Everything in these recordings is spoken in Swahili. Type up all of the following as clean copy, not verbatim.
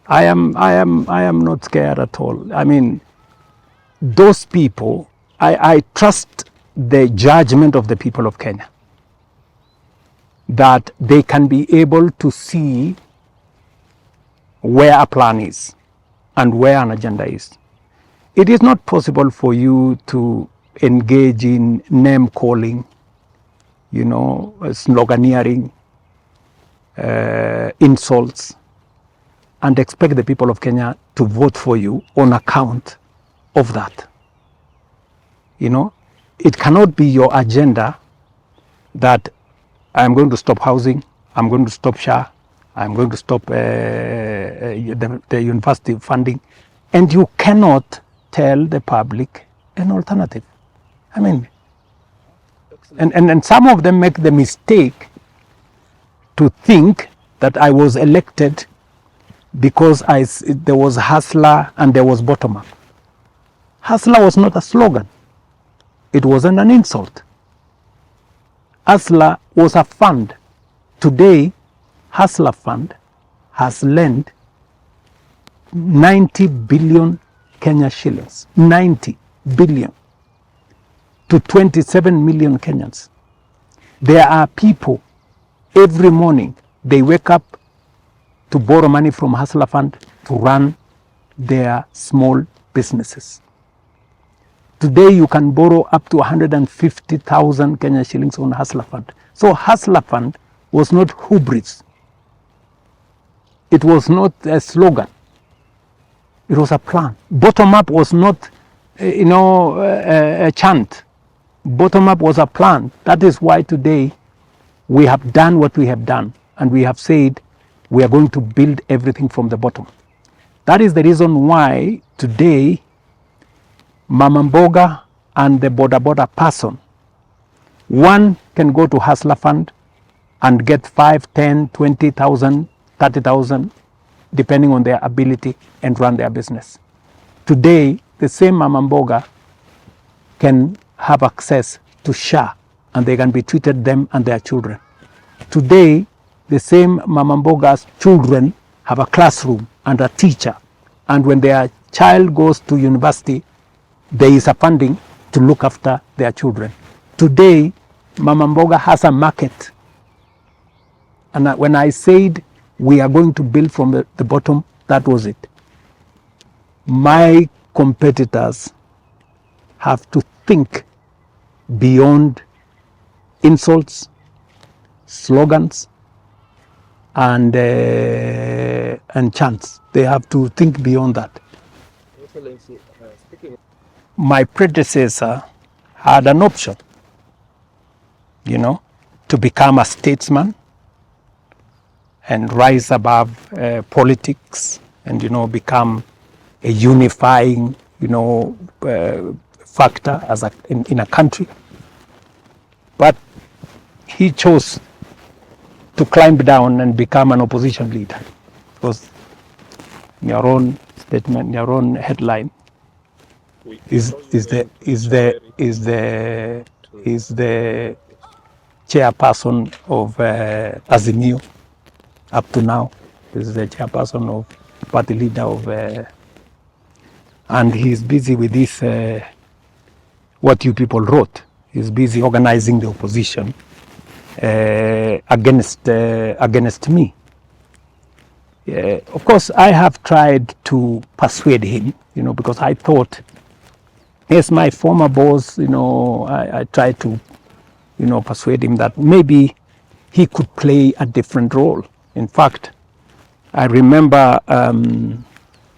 I am not scared at all. I mean, those people, I trust the judgment of the people of Kenya, that they can be able to see where a plan is and where an agenda is. It is not possible for you to engage in name calling, sloganeering, insults, and expect the people of Kenya to vote for you on account of that. It cannot be your agenda that I'm going to stop housing, I'm going to stop SHA, I'm going to stop the university funding, and you cannot tell the public an alternative. I mean, and some of them make the mistake to think that I was elected because there was hustler and there was bottom up. Hustler was not a slogan. It wasn't an insult. Hustler was a fund. Today, Hustler Fund has lent 90 billion Kenya shillings, 90 billion, to 27 million Kenyans. There are people, every morning, they wake up to borrow money from Hustler Fund to run their small businesses. Today, you can borrow up to 150,000 Kenya shillings on Hustler Fund. So Hustler Fund was not hubris. It was not a slogan. It was a plan. Bottom up was not, a chant. Bottom up was a plan. That is why today we have done what we have done, and we have said we are going to build everything from the bottom. That is the reason why today Mama Mboga and the boda person, one can go to Hustler Fund and get 5, 10, 20,000, 30,000, depending on their ability, and run their business. Today, the same Mama Mboga can have access to SHA, and they can be treated, them and their children. Today, the same Mama Mboga's children have a classroom and a teacher, and when their child goes to university, there is a funding to look after their children. Today, Mama Mboga has a market. And when I said we are going to build from the bottom, that was it. My competitors have to think beyond insults, slogans, and chants. They have to think beyond that. Excellency, speaking. My predecessor had an option, to become a statesman and rise above politics and, become a unifying, factor in a country. But he chose to climb down and become an opposition leader. Because in your own statement, your own headline, is the chairperson of Azimio up to now. This is the chairperson of party leader of, and he's busy with this. What you people wrote. He's busy organizing the opposition against me. Of course, I have tried to persuade him, because I thought, as my former boss, I tried to, persuade him that maybe he could play a different role. In fact, I remember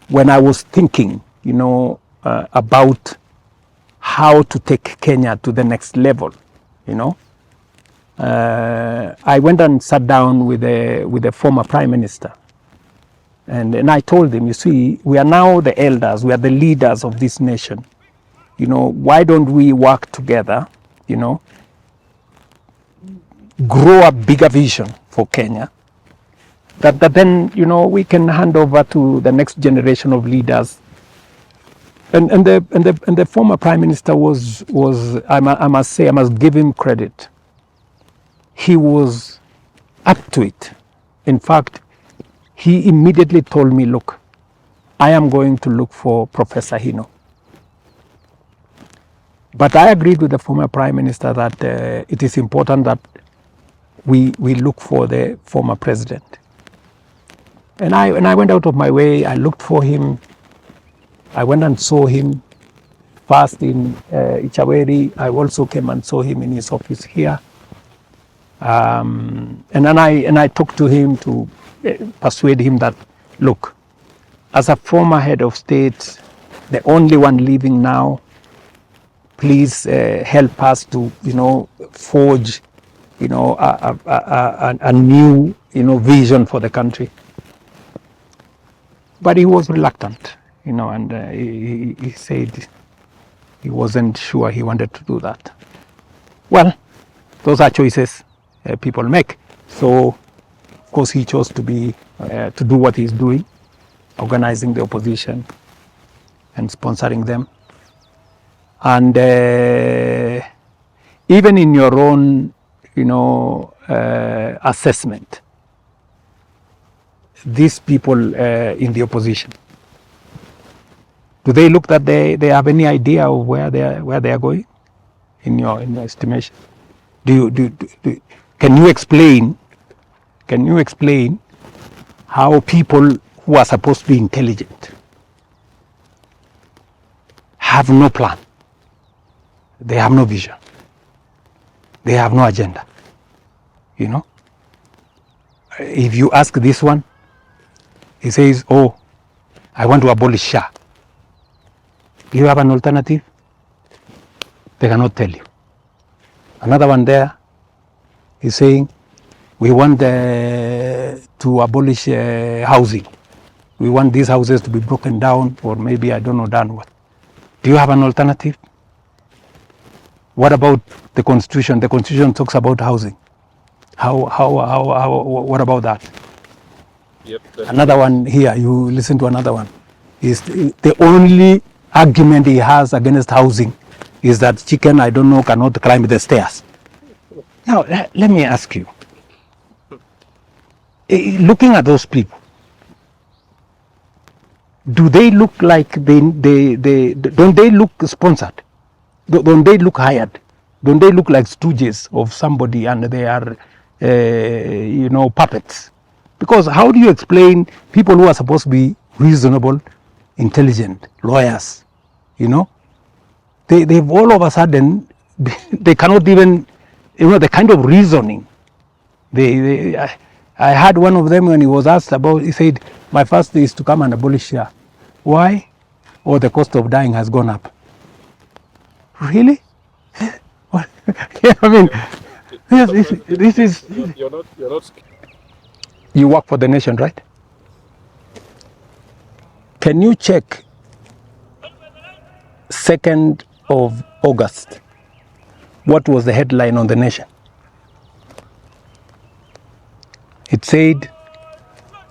when I was thinking, about how to take Kenya to the next level, I went and sat down with the former Prime Minister. And I told him, you see, we are now the elders, we are the leaders of this nation. Why don't we work together, grow a bigger vision for Kenya, that then, we can hand over to the next generation of leaders. And the former Prime Minister was I must say, I must give him credit. He was up to it. In fact, he immediately told me, look, I am going to look for Professor Hino. But I agreed with the former Prime Minister that it is important that we look for the former president. And I went out of my way, I looked for him. I went and saw him first in Ichaweri. I also came and saw him in his office here. And then I talked to him to persuade him that, look, as a former head of state, the only one living now, please help us to, forge, a new, vision for the country. But he was reluctant, and he said he wasn't sure he wanted to do that. Well, those are choices people make. So, of course, he chose to do what he's doing, organizing the opposition and sponsoring them. And even in your own, assessment, these people in the opposition, do they look that they have any idea of where they are going? In your estimation, can you explain how people who are supposed to be intelligent have no plan, they have no vision, they have no agenda? If you ask this one, he says, oh, I want to abolish Shah. Do you have an alternative? They cannot tell you. Another one there is saying, we want to abolish housing. We want these houses to be broken down, or maybe, I don't know, done what. Do you have an alternative? What about the Constitution? The Constitution talks about housing. What about that? Yep. Another one here, you listen to another one, is the only argument he has against housing is that chicken, I don't know, cannot climb the stairs. Now, let me ask you, looking at those people, do they look like don't they look sponsored? Don't they look hired? Don't they look like stooges of somebody and they are, puppets? Because how do you explain people who are supposed to be reasonable, intelligent, lawyers, they've all of a sudden, they cannot even, the kind of reasoning. I had one of them when he was asked about, he said, my first is to come and abolish Shah. Why? Oh, the cost of dying has gone up. Really? Yeah, I mean, this is. You're not. You work for the nation, right? Can you check 2nd of August? What was the headline on the nation? It said,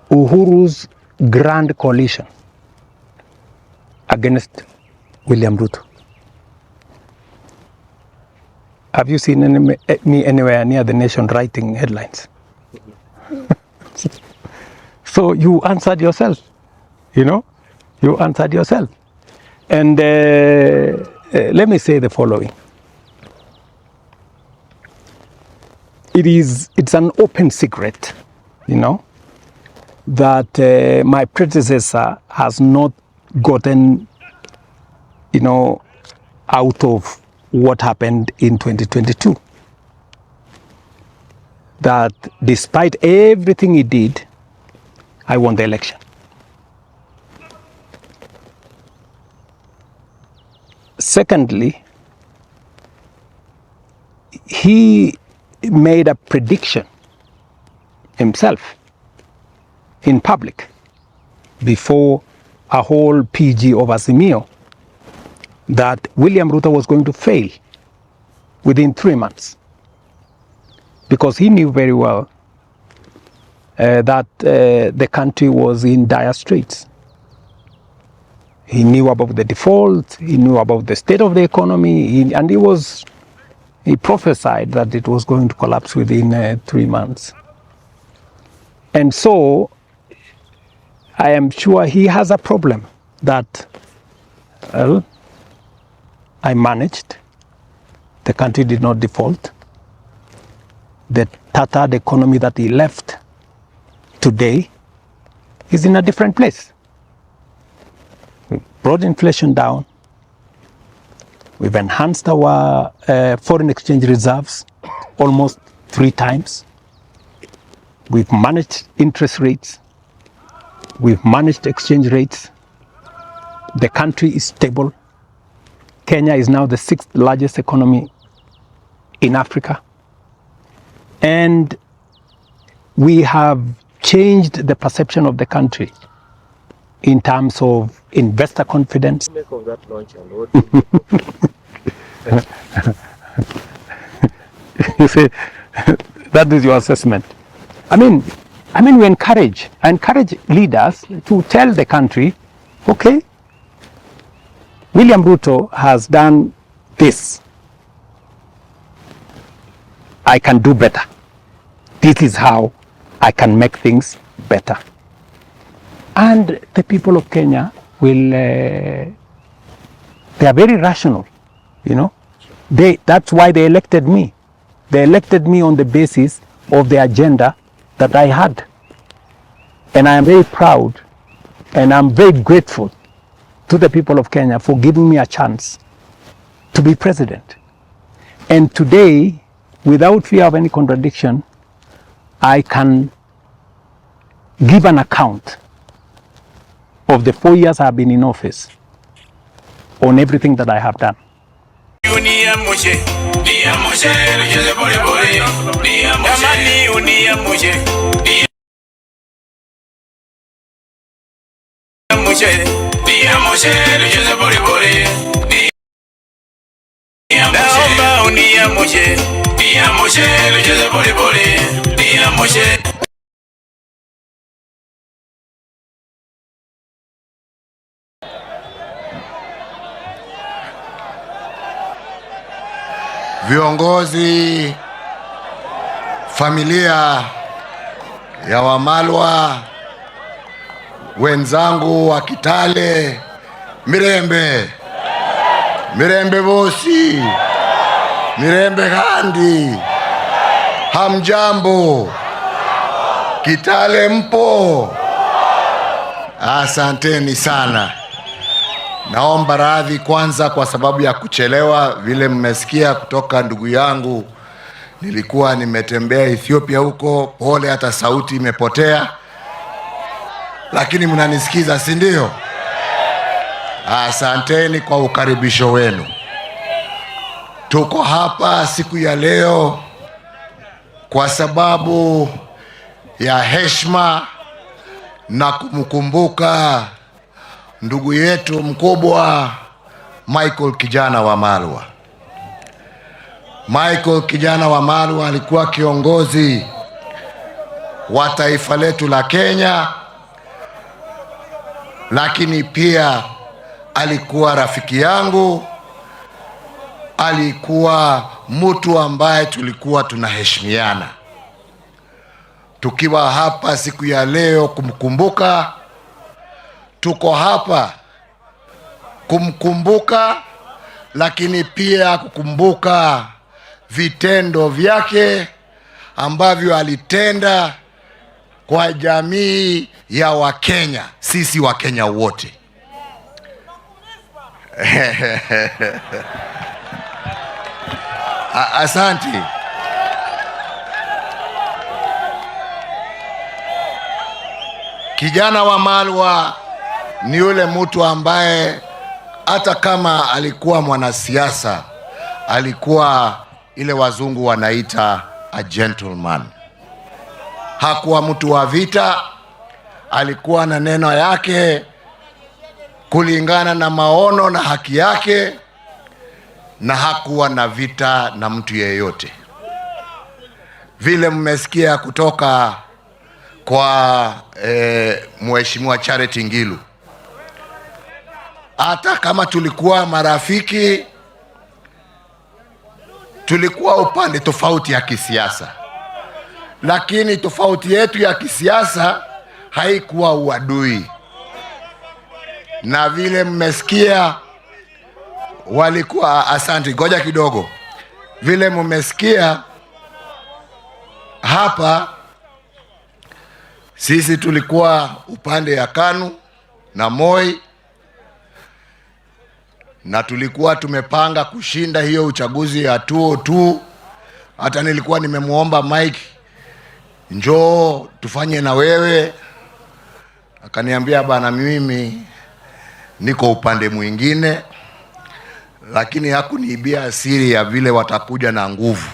Uhuru's grand coalition against William Ruto. Have you seen me anywhere near the nation writing headlines? So you answered yourself, you answered yourself. And let me say the following. It's an open secret, that my predecessor has not gotten, out of what happened in 2022. That despite everything he did, I won the election. Secondly, he made a prediction himself in public before a whole PG of Azimio that William Ruto was going to fail within 3 months, because he knew very well that the country was in dire straits. He knew about the default, he knew about the state of the economy, and he prophesied that it was going to collapse within 3 months. And so I am sure he has a problem that, well, I managed. The country did not default. The tattered economy that he left today is in a different place. We brought inflation down. We've enhanced our foreign exchange reserves almost 3 times. We've managed interest rates. We've managed exchange rates. The country is stable. Kenya is now the 6th largest economy in Africa. And we have changed the perception of the country in terms of investor confidence. You see, that is your assessment. I mean, I encourage leaders to tell the country, okay, William Ruto has done this. I can do better. This is how I can make things better. And the people of Kenya will, they are very rational, you know. That's why they elected me. They elected me on the basis of the agenda that I had. And I am very proud and I'm very grateful to the people of Kenya for giving me a chance to be president. And today, without fear of any contradiction, I can give an account of the 4 years I've been in office on everything that I have done. Viongozi, familia ya Wamalwa, wenzangu wa Kitale, Mirembe, Mirembe bosi, Mirembe handi, hamjambo, Kitale mpo, asanteni sana. Naomba radhi kwanza kwa sababu ya kuchelewa. Vile mmesikia kutoka ndugu yangu, nilikuwa nimetembea Ethiopia huko, pole hata sauti imepotea. Lakini mnanisikiza, si ndio? Asanteni kwa ukaribisho wenu. Tuko hapa siku ya leo kwa sababu ya heshima na kumkumbuka ndugu yetu mkubwa Michael kijana wa Malwa. Michael kijana wa Malwa alikuwa kiongozi wa taifa letu la Kenya, lakini pia alikuwa rafiki yangu, alikuwa mtu ambaye tulikuwa tunaheshimiana. Tukiwa hapa siku ya leo kumkumbuka, tuko hapa kumkumbuka, lakini pia kukumbuka vitendo vyake ambavyo alitenda kwa jamii ya Wakenya, sisi Wakenya wote. Asanti. Kijana wa Malwa ni yule mtu ambaye hata kama alikuwa mwanasiasa, alikuwa ile wazungu wanaita a gentleman. Hakuwa mtu wa vita, alikuwa na neno yake kulingana na maono na haki yake, na hakuwa na vita na mtu yeyote. Vile mmesikia kutoka kwa Mheshimiwa Charity Ngilu, hata kama tulikuwa marafiki, tulikuwa upande tofauti ya kisiasa, lakini tofauti yetu ya kisiasa haikuwa uadui, na vile mmesikia walikuwa, asante, ngoja kidogo, vile mmesikia hapa, sisi tulikuwa upande ya KANU na Moi, na tulikuwa tumepanga kushinda hiyo uchaguzi ya 2002. Hata nilikuwa nimemuomba Mike, njoo tufanye na wewe, akaniambia bana, mimi niko upande mwingine, lakini hakuniibia siri ya vile watakuja na nguvu.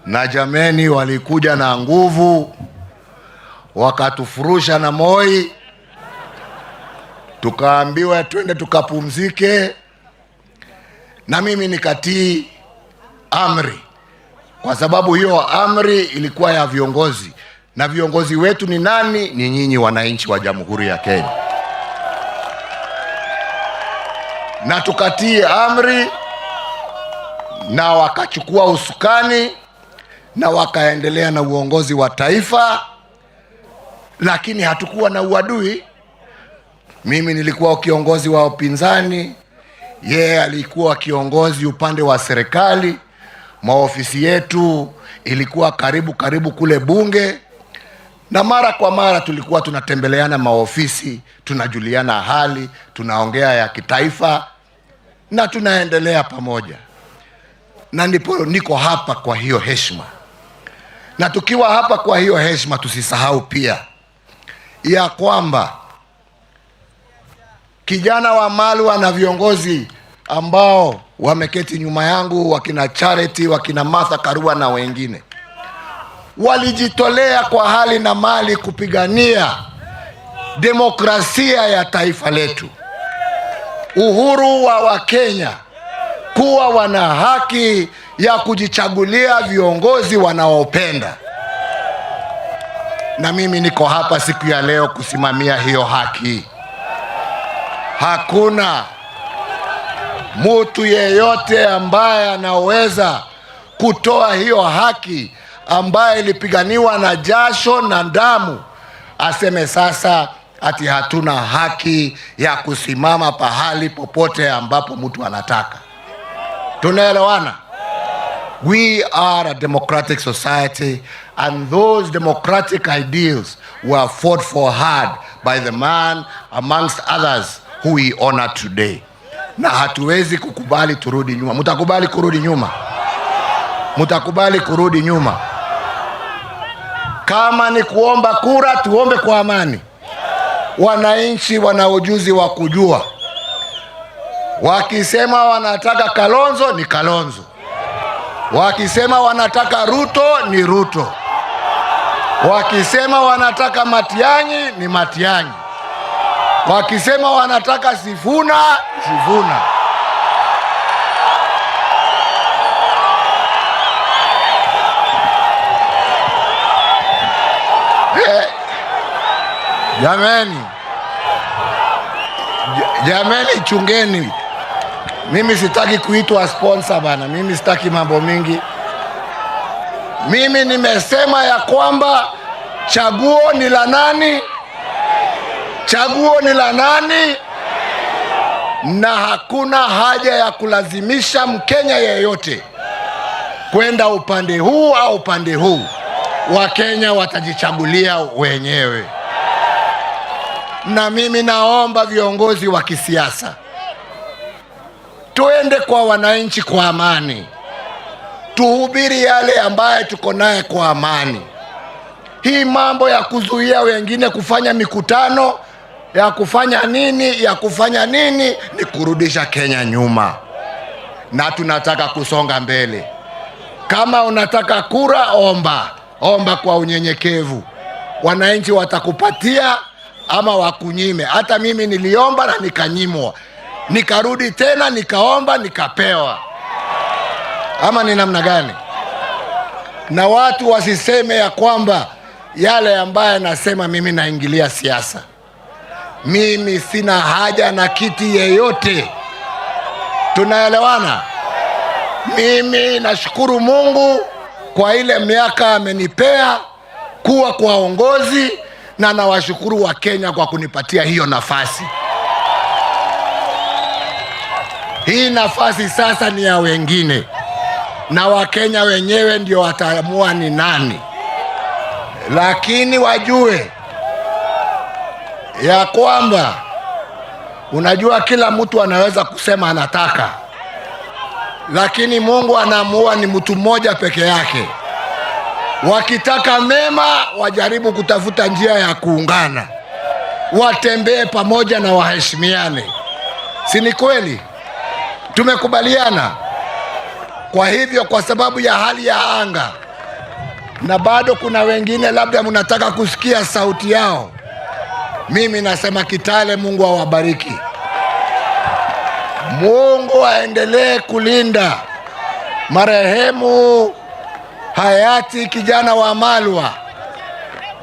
Na jameni, walikuja na nguvu, wakatufurusha na Moi, tukaambiwa twende tukapumzike, na mimi nikatii amri, kwa sababu hiyo amri ilikuwa ya viongozi, na viongozi wetu ni nani? Ni nyinyi wananchi wa Jamhuri ya Kenya. Na tukatii amri, na wakachukua usukani na wakaendelea na uongozi wa taifa, lakini hatukuwa na uadui. Mimi nilikuwa kiongozi wa upinzani, yeye alikuwa kiongozi upande wa serikali. Maofisi yetu ilikuwa karibu kule bunge, na mara kwa mara tulikuwa tunatembeleana maofisi, tunajuliana hali, tunaongea ya kitaifa, na tunaendelea pamoja. Na ndipo niko hapa kwa hiyo heshima. Na tukiwa hapa kwa hiyo heshima, tusisahau pia ya kwamba kijana wa Malwa na viongozi ambao wameketi nyuma yangu, wakina Charity, wakina Martha Karua na wengine, walijitolea kwa hali na mali kupigania demokrasia ya taifa letu, uhuru wa Wakenya, kuwa wana haki ya kujichagulia viongozi wanaopenda. Na mimi niko hapa siku ya leo kusimamia hiyo haki. Hakuna mtu yeyote ambaye anaweza kutoa hiyo haki ambaye ilipiganiwa na jasho na damu aseme sasa ati hatuna haki ya kusimama pahali popote ambapo mtu anataka. Tunaelewana? We are a democratic society, and those democratic ideals were fought for hard by the man amongst others who we honor today. Na hatuwezi kukubali turudi nyuma. Mutakubali kurudi nyuma? Mutakubali kurudi nyuma? Kama ni kuomba kura, tuombe kwa amani. Wananchi wana ujuzi wa kujua. Wakisema wanataka Kalonzo ni Kalonzo, wakisema wanataka Ruto ni Ruto, wakisema wanataka Matiang'i ni Matiang'i, wakisema wanataka Sifuna, Sifuna. Jameni, chungeni. Mimi sitaki kuitwa sponsor bana, mimi sitaki mambo mingi. Mimi nimesema ya kwamba chaguo ni la nani? Chaguo ni la nani? Na hakuna haja ya kulazimisha Mkenya yeyote kwenda upande huu au upande huu. Wakenya watajichagulia wenyewe. Na mimi naomba viongozi wa kisiasa, tuende kwa wananchi kwa amani, tuhubiri yale ambaye tuko naye kwa amani. Hii mambo ya kuzuia wengine kufanya mikutano, ya kufanya nini ni kurudisha Kenya nyuma, na tunataka kusonga mbele. Kama unataka kura, omba kwa unyenyekevu. Wananchi watakupatia ama wakunyime. Hata mimi niliomba na nikanyimwa, nikarudi tena nikaomba nikapewa. Ama ni namna gani? Na watu wasiseme ya kwamba yale ambaye nasema mimi naingilia siasa. Mimi sina haja na kiti yeyote. Tunaelewana? Mimi nashukuru Mungu kwa ile miaka amenipea kuwa kwa uongozi, na nawashukuru wa Kenya kwa kunipatia hiyo nafasi. Hii nafasi sasa ni ya wengine, na Wakenya wenyewe ndio wataamua ni nani. Lakini wajue ya kwamba, unajua kila mtu anaweza kusema anataka, lakini Mungu anaamua ni mtu mmoja peke yake. Wakitaka mema, wajaribu kutafuta njia ya kuungana, watembee pamoja na waheshimiane. Si ni kweli? Tumekubaliana. Kwa hivyo, kwa sababu ya hali ya anga, na bado kuna wengine labda mnataka kusikia sauti yao, mimi nasema Kitale, Mungu awabariki. Mungu aendelee kulinda marehemu hayati kijana wa Malwa,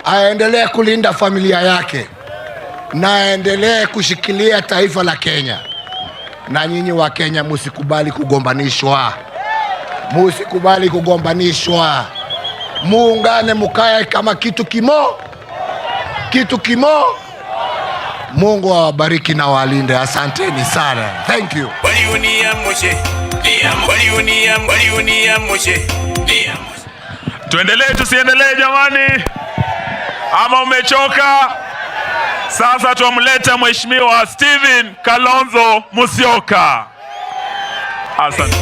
aendelee kulinda familia yake, na aendelee kushikilia taifa la Kenya. Na nyinyi wa Kenya, musikubali kugombanishwa, musikubali kugombanishwa. Muungane, mukae kama kitu kimo. Mungu awabariki na walinde. Asanteni sana. Thank you. Tuendelee tusiendelee jamani? Ama umechoka? Sasa tumleta Mheshimiwa Stephen Kalonzo Musyoka. Asante.